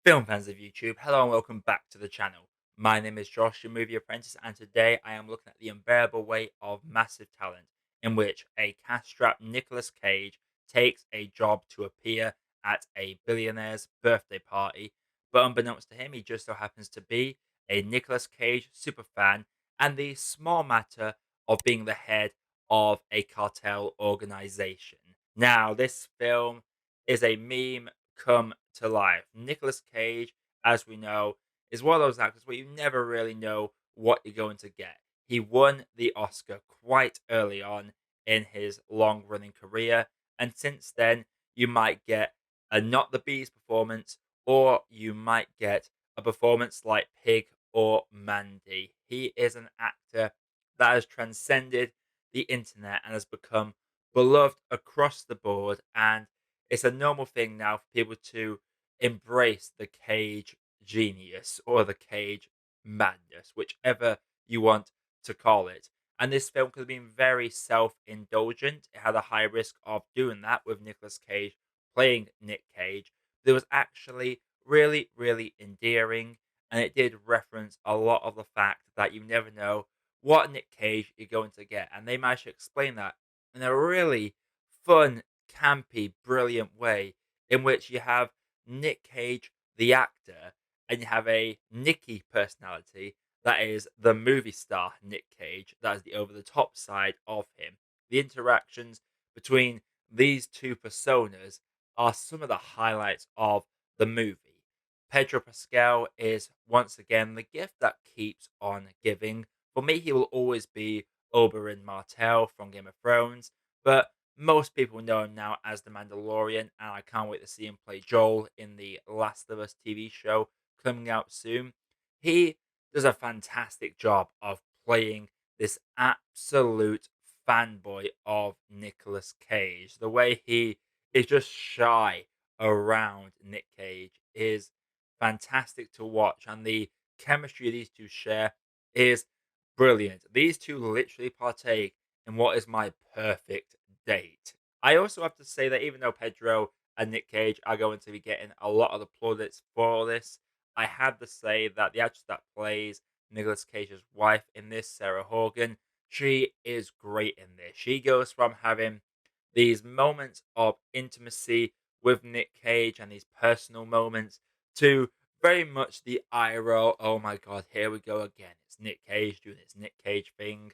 Film fans of YouTube, hello and welcome back to the channel. My name is Josh, your movie apprentice, and today I am looking at the unbearable weight of massive talent, in which a cash-strapped Nicolas Cage takes a job to appear at a billionaire's birthday party, but unbeknownst to him, he just so happens to be a Nicolas Cage superfan and the small matter of being the head of a cartel organization. Now, this film is a meme come to life. Nicolas Cage, as we know, is one of those actors where you never really know what you're going to get. He won the Oscar quite early on in his long running career, and since then, you might get a Not the Bees performance, or you might get a performance like Pig or Mandy. He is an actor that has transcended the internet and has become beloved across the board, and it's a normal thing now for people to embrace the Cage genius or the Cage madness, whichever you want to call it. And this film could have been very self indulgent. It had a high risk of doing that with Nicolas Cage playing Nick Cage. But it was actually really, really endearing. And it did reference a lot of the fact that you never know what Nick Cage you're going to get. And they managed to explain that in a really fun, campy, brilliant way in which you have Nick Cage, the actor, and you have a Nicky personality that is the movie star Nick Cage. That is the over the top side of him. The interactions between these two personas are some of the highlights of the movie. Pedro Pascal is once again the gift that keeps on giving. For me, he will always be Oberyn Martell from Game of Thrones, but most people know him now as the Mandalorian, and I can't wait to see him play Joel in the Last of Us TV show coming out soon. He does a fantastic job of playing this absolute fanboy of Nicolas Cage. The way he is just shy around Nick Cage is fantastic to watch, and the chemistry these two share is brilliant. These two literally partake in what is my perfect date. I also have to say that even though Pedro and Nick Cage are going to be getting a lot of the plaudits for this, I have to say that the actress that plays Nicolas Cage's wife in this, Sarah Horgan, she is great in this. She goes from having these moments of intimacy with Nick Cage and these personal moments to very much the eye roll. Oh my god, here we go again. It's Nick Cage doing this Nick Cage thing.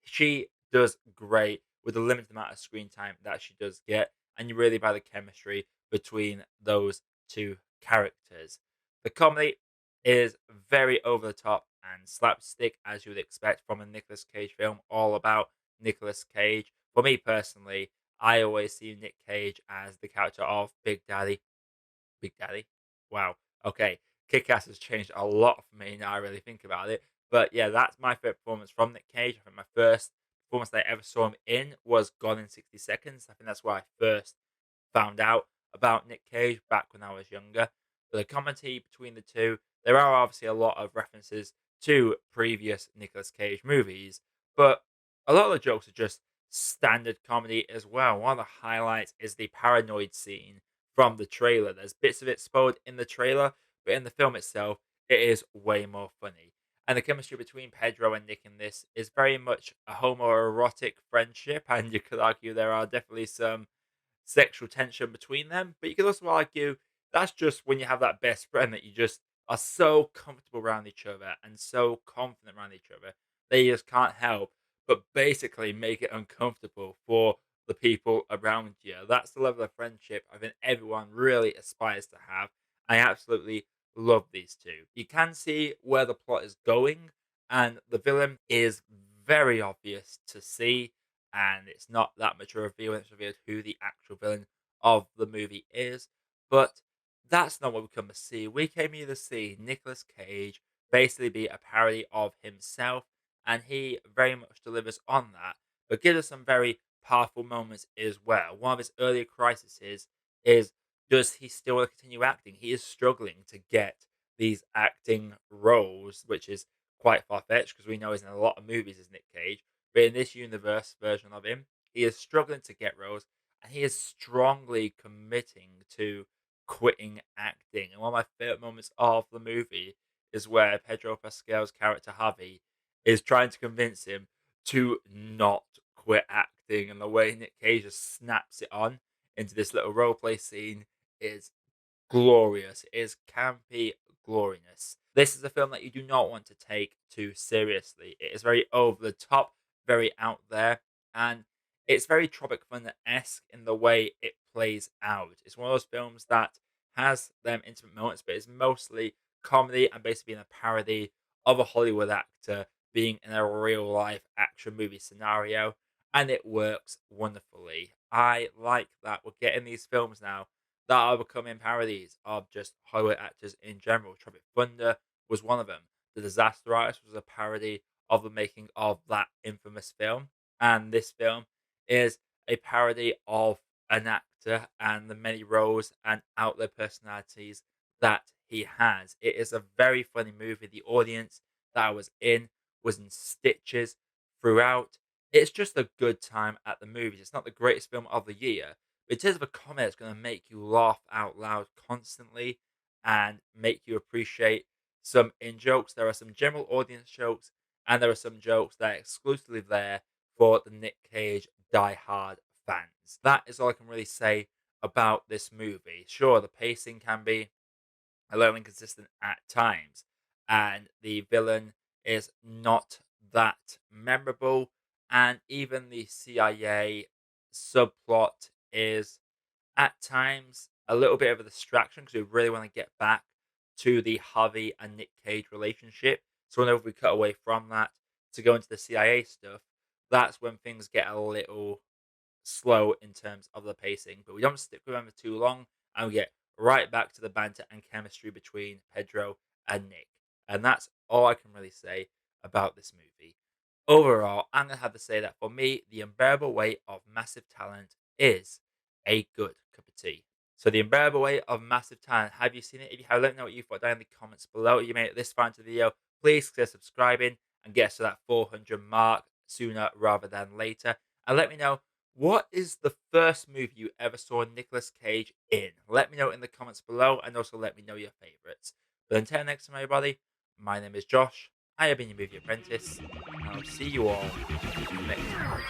She does great with the limited amount of screen time that she does get, and you really buy the chemistry between those two characters. The comedy is very over the top and slapstick, as you would expect from a Nicolas Cage film all about Nicolas Cage. For me personally, I always see Nick Cage as the character of Big Daddy. Big Daddy? Wow. Okay. Kick Ass has changed a lot for me now I really think about it. But yeah, that's my favorite performance from Nick Cage. I think my first performance that I ever saw him in was Gone in 60 Seconds. I think that's where I first found out about Nick Cage back when I was younger. But the comedy between the two, there are obviously a lot of references to previous Nicolas Cage movies, but a lot of the jokes are just standard comedy as well. One of the highlights is the paranoid scene from the trailer. There's bits of it spoiled in the trailer, but in the film itself, it is way more funny. And the chemistry between Pedro and Nick in this is very much a homoerotic friendship, and you could argue there are definitely some sexual tension between them. But you could also argue that's just when you have that best friend that you just are so comfortable around each other and so confident around each other that you just can't help but basically make it uncomfortable for the people around you. That's the level of friendship I think everyone really aspires to have. I absolutely love these two. You can see where the plot is going, and the villain is very obvious to see, and it's not that much of a reveal. It's revealed who the actual villain of the movie is, but that's not what we come to see. We came here to see Nicolas Cage basically be a parody of himself, and he very much delivers on that, but gives us some very powerful moments as well. One of his earlier crises is does he still want to continue acting? He is struggling to get these acting roles, which is quite far fetched because we know he's in a lot of movies as Nick Cage. But in this universe version of him, he is struggling to get roles, and he is strongly committing to quitting acting. And one of my favorite moments of the movie is where Pedro Pascal's character Javi is trying to convince him to not quit acting, and the way Nick Cage just snaps it on into this little role play scene is glorious. It is campy gloriousness. This is a film that you do not want to take too seriously. It is very over the top, very out there, and it's very Tropic Thunder esque in the way it plays out. It's one of those films that has them intimate moments, but it's mostly comedy and basically being a parody of a Hollywood actor being in a real life action movie scenario, and it works wonderfully. I like that we're getting these films now that are becoming parodies of just Hollywood actors in general. Tropic Thunder was one of them. The Disaster Artist was a parody of the making of that infamous film. And this film is a parody of an actor and the many roles and outlet personalities that he has. It is a very funny movie. The audience that I was in stitches throughout. It's just a good time at the movies. It's not the greatest film of the year, but in terms of a comedy that's going to make you laugh out loud constantly and make you appreciate some in jokes. There are some general audience jokes, and there are some jokes that are exclusively there for the Nick Cage die-hard fans. That is all I can really say about this movie. Sure, the pacing can be a little inconsistent at times, and the villain is not that memorable, and even the CIA subplot is at times a little bit of a distraction because we really want to get back to the Harvey and Nick Cage relationship. So whenever we cut away from that to go into the CIA stuff, that's when things get a little slow in terms of the pacing, but we don't stick with them for too long, and we get right back to the banter and chemistry between Pedro and Nick. And that's all I can really say about this movie. Overall, I'm going to have to say that for me, The Unbearable Weight of Massive Talent is a good cup of tea. So, The Unbearable Weight of Massive Talent, have you seen it? If you have, let me know what you thought down in the comments below. If you made it this far into the video, please consider subscribing and get us to that 400 mark sooner rather than later. And let me know, what is the first movie you ever saw Nicolas Cage in? Let me know in the comments below, and also let me know your favourites. But until next time, everybody, my name is Josh. I have been your movie apprentice, and I'll see you all next time.